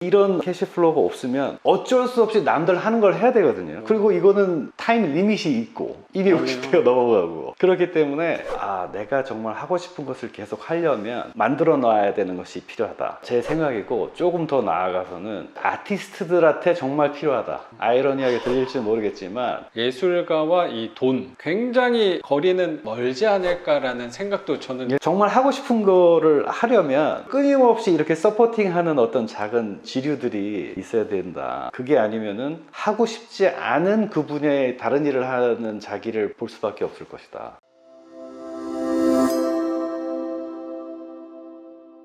이런 캐시플로우가 없으면 어쩔 수 없이 남들 하는 걸 해야 되거든요. 그리고 이거는 타임 리밋이 있고 250회가 넘어가고 그렇기 때문에 내가 정말 하고 싶은 것을 계속 하려면 만들어 놔야 되는 것이 필요하다. 제 생각이고 조금 더 나아가서는 아티스트들한테 정말 필요하다. 아이러니하게 들릴지 모르겠지만 예술가와 이 돈 굉장히 거리는 멀지 않을까라는 생각도 저는 정말 하고 싶은 거를 하려면 끊임없이 이렇게 서포팅하는 어떤 작은 지류들이 있어야 된다. 그게 아니면은 하고 싶지 않은 그 분야의 다른 일을 하는 자기를 볼 수밖에 없을 것이다.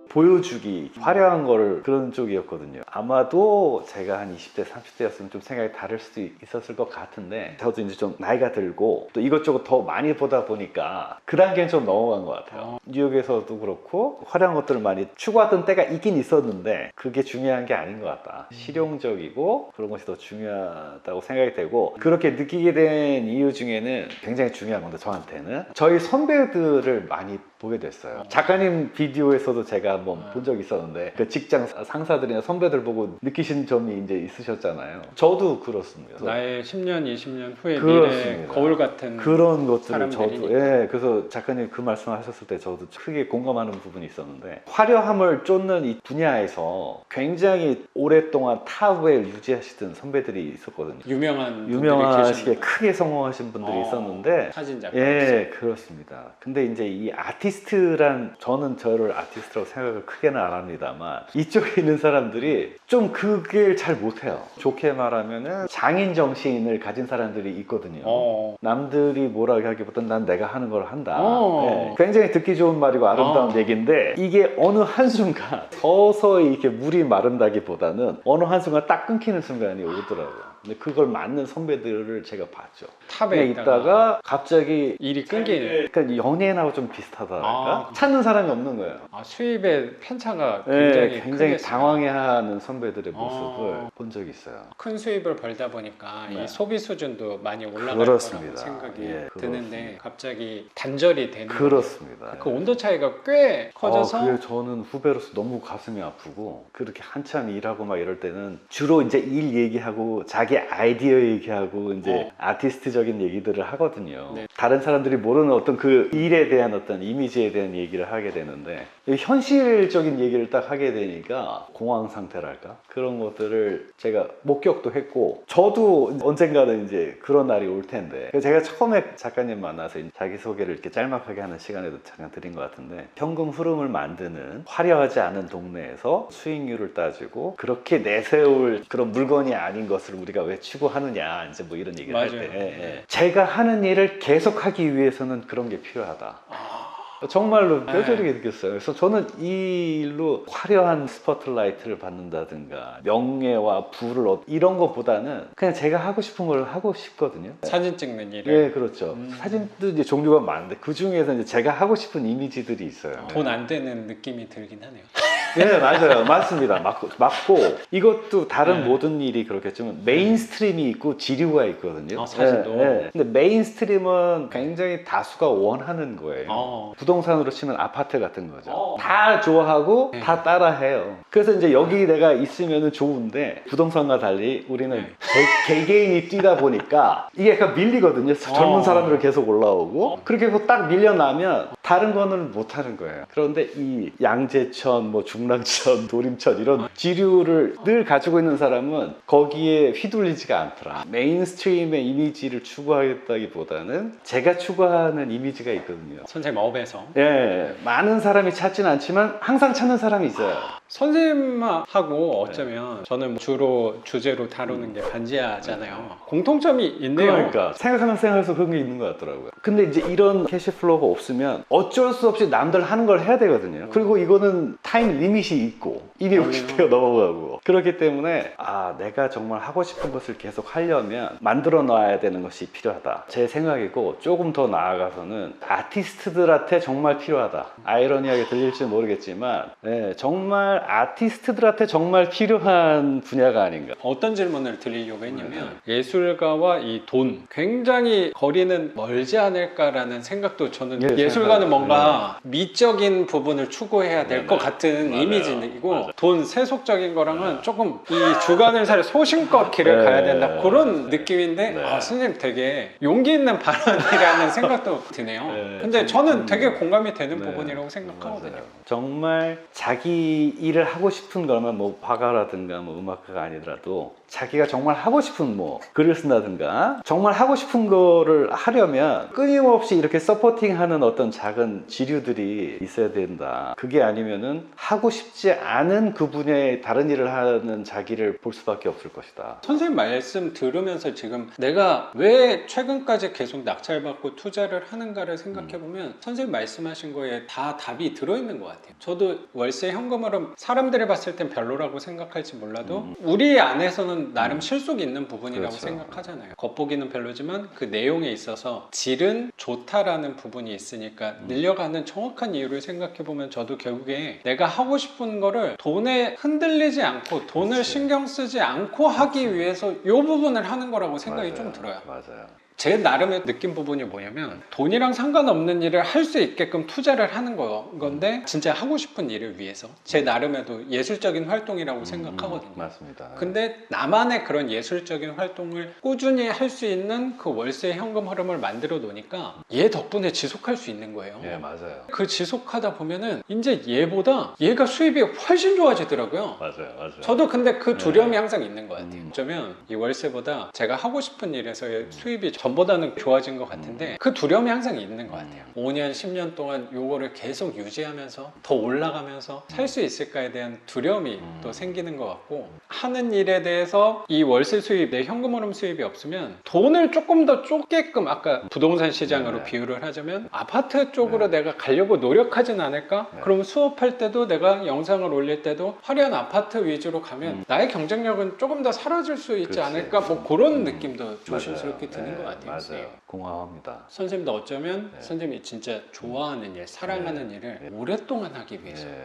보여주기, 화려한 거를 그런 쪽이었거든요. 아마도 제가 한 20대, 30대였으면 좀 생각이 다를 수도 있었을 것 같은데 저도 이제 좀 나이가 들고 또 이것저것 더 많이 보다 보니까 그 단계는 좀 넘어간 것 같아요. 뉴욕에서도 그렇고 화려한 것들을 많이 추구하던 때가 있긴 있었는데 그게 중요한 게 아닌 것 같다. 실용적이고 그런 것이 더 중요하다고 생각이 되고 그렇게 느끼게 된 이유 중에는 굉장히 중요한 건데 저한테는 저희 선배들을 많이 보게 됐어요. 작가님 비디오에서도 제가 한번 본 적이 있었는데 그 직장 상사들이나 선배들 보고 느끼신 점이 이제 있으셨잖아요. 저도 그렇습니다. 나의 10년, 20년 후의 그렇습니다. 미래 거울 같은 그런 것들을 사람들이니까. 저도 그래서 작가님 그 말씀을 하셨을 때 저도 크게 공감하는 부분이 있었는데 화려함을 쫓는 이 분야에서 굉장히 오랫동안 탑을 유지하시던 선배들이 있었거든요. 유명하시게 크게 성공하신 분들이 있었는데 사진작가. 그렇습니다. 근데 이제 이 아티스트란 저는 저를 아티스트라고 생각을 크게는 안 합니다만 이쪽에 있는 사람들이 좀 그게 잘 못해요. 좋게 말하면은 장인 정신을 가진 사람들이 있거든요. 남들이 뭐라고 하기보다는 난 내가 하는 걸 한다. 굉장히 듣기 좋은 말이고 아름다운 얘기인데 이게 어느 한순간 서서히 이렇게 물이 마른다기보다는 어느 한순간 딱 끊기는 순간이 오더라고요. 근데 그걸 맞는 선배들을 제가 봤죠. 탑에 있다가 갑자기 일이 끊기는. 그러니까 연예인하고 좀 비슷하다랄까? 찾는 사람이 없는 거예요. 수입의 편차가 굉장히 굉장히 당황해하는 선배들의 모습을 본 적이 있어요. 큰 수입을 벌다 보니까 이 소비 수준도 많이 올라갈 그렇습니다. 거라고 생각이 그렇습니다. 드는데 갑자기 단절이 되는 그렇습니다. 그 온도 차이가 꽤 커져서 그게 저는 후배로서 너무 가슴이 아프고 그렇게 한참 일하고 막 이럴 때는 주로 이제 일 얘기하고 자기 아이디어 얘기하고 이제 아티스트적인 얘기들을 하거든요. 다른 사람들이 모르는 어떤 그 일에 대한 어떤 이미지에 대한 얘기를 하게 되는데 현실적인 얘기를 딱 하게 되니까 공황 상태랄까? 그런 것들을 제가 목격도 했고 저도 언젠가는 이제 그런 날이 올 텐데 제가 처음에 작가님 만나서 자기소개를 이렇게 짤막하게 하는 시간에도 잠깐 드린 것 같은데 현금 흐름을 만드는 화려하지 않은 동네에서 수익률을 따지고 그렇게 내세울 그런 물건이 아닌 것을 우리가 왜 추구하느냐 이제 뭐 이런 얘기를 할 때 제가 하는 일을 계속하기 위해서는 그런 게 필요하다. 정말로 뼈저리게 느꼈어요. 그래서 저는 이 일로 화려한 스포트라이트를 받는다든가 명예와 부를 이런 것보다는 그냥 제가 하고 싶은 걸 하고 싶거든요. 사진 찍는 일을. 그렇죠. 사진도 이제 종류가 많은데 그 중에서 이제 제가 하고 싶은 이미지들이 있어요. 돈 안 되는 느낌이 들긴 하네요. 맞아요. 맞습니다. 맞고 이것도 다른 모든 일이 그렇겠지만 메인스트림이 있고 지류가 있거든요. 사진도. 근데 메인스트림은 굉장히 다수가 원하는 거예요. 부동산으로 치면 아파트 같은 거죠. 다 좋아하고 다 따라해요. 그래서 이제 여기 내가 있으면 좋은데 부동산과 달리 우리는 개개인이 뛰다 보니까 이게 약간 밀리거든요. 젊은 사람들은 계속 올라오고 그렇게 해서 딱 밀려나면 다른 거는 못 하는 거예요. 그런데 이 양재천, 뭐 중랑천, 도림천 이런 지류를 늘 가지고 있는 사람은 거기에 휘둘리지가 않더라. 메인스트림의 이미지를 추구하겠다기보다는 제가 추구하는 이미지가 있거든요. 선생님 업에서. 많은 사람이 찾지는 않지만 항상 찾는 사람이 있어요. 선생님하고 어쩌면 저는 주로 주제로 다루는 게 반지하잖아요. 공통점이 있네요. 그러니까 생각하면서 그런 게 있는 것 같더라고요. 근데 이제 이런 캐시플로우가 없으면 어쩔 수 없이 남들 하는 걸 해야 되거든요. 그리고 이거는 타임 리밋이 있고 250회가 넘어가고 그렇기 때문에 내가 정말 하고 싶은 것을 계속 하려면 만들어 놔야 되는 것이 필요하다. 제 생각이고 조금 더 나아가서는 아티스트들한테 정말 필요하다. 아이러니하게 들릴지 모르겠지만 정말 아티스트들한테 정말 필요한 분야가 아닌가. 어떤 질문을 드리려고 했냐면 예술가와 이 돈 굉장히 거리는 멀지 않을까라는 생각도 저는 예술가는 뭔가 미적인 부분을 추구해야 될 것 같은 이미지이고 돈 세속적인 거랑은 하려면 조금 이 주관을 살 소신껏 길을 네. 가야 된다 그런 느낌인데 네. 선생님 되게 용기 있는 발언이라는 생각도 드네요. 네. 근데 저는 되게 공감이 되는 네. 부분이라고 생각하거든요. 맞아요. 정말 자기 일을 하고 싶은 거면 뭐 화가라든가 뭐 음악가가 아니더라도 자기가 정말 하고 싶은 뭐 글을 쓴다든가 정말 하고 싶은 거를 하려면 끊임없이 이렇게 서포팅하는 어떤 작은 지류들이 있어야 된다. 그게 아니면은 하고 싶지 않은 그 분야의 다른 일을 하는 자기를 볼 수밖에 없을 것이다. 선생님 말씀 들으면서 지금 내가 왜 최근까지 계속 낙찰받고 투자를 하는가를 생각해보면 선생님 말씀하신 거에 다 답이 들어있는 것 같아요. 저도 월세 현금으로 사람들이 봤을 땐 별로라고 생각할지 몰라도 우리 안에서는 나름 실속이 있는 부분이라고 그렇죠. 생각하잖아요. 겉보기는 별로지만 그 내용에 있어서 질은 좋다라는 부분이 있으니까 늘려가는 정확한 이유를 생각해보면 저도 결국에 내가 하고 싶은 거를 돈에 흔들리지 않고 돈을 그치. 신경 쓰지 않고 하기 위해서 이 부분을 하는 거라고 생각이 맞아요. 좀 들어요. 맞아요. 제 나름의 느낀 부분이 뭐냐면 돈이랑 상관없는 일을 할 수 있게끔 투자를 하는 건데 진짜 하고 싶은 일을 위해서 제 나름에도 예술적인 활동이라고 생각하거든요. 맞습니다. 근데 나만의 그런 예술적인 활동을 꾸준히 할 수 있는 그 월세 현금 흐름을 만들어 놓으니까 얘 덕분에 지속할 수 있는 거예요. 예, 맞아요. 그 지속하다 보면은 이제 얘보다 얘가 수입이 훨씬 좋아지더라고요. 맞아요. 저도 근데 그 두려움이 항상 있는 것 같아요. 음. 어쩌면 이 월세보다 제가 하고 싶은 일에서의 수입이 전보다는 좋아진 것 같은데 그 두려움이 항상 있는 것 같아요. 5년, 10년 동안 요거를 계속 유지하면서 더 올라가면서 살 수 있을까에 대한 두려움이 또 생기는 것 같고 하는 일에 대해서 이 월세 수입, 내 현금 흐름 수입이 없으면 돈을 조금 더 쫓게끔 아까 부동산 시장으로 네. 비유를 하자면 아파트 쪽으로 내가 가려고 노력하진 않을까? 네. 그럼 수업할 때도 내가 영상을 올릴 때도 화려한 아파트 위주로 가면 나의 경쟁력은 조금 더 사라질 수 있지 그렇지. 않을까? 뭐 그런 느낌도 조심스럽게 맞아요. 드는 네, 것 같아요. 맞아요. 선생님. 공허합니다. 선생님도 어쩌면 네. 선생님이 진짜 좋아하는 일, 사랑하는 일을 네. 오랫동안 하기 위해서 네.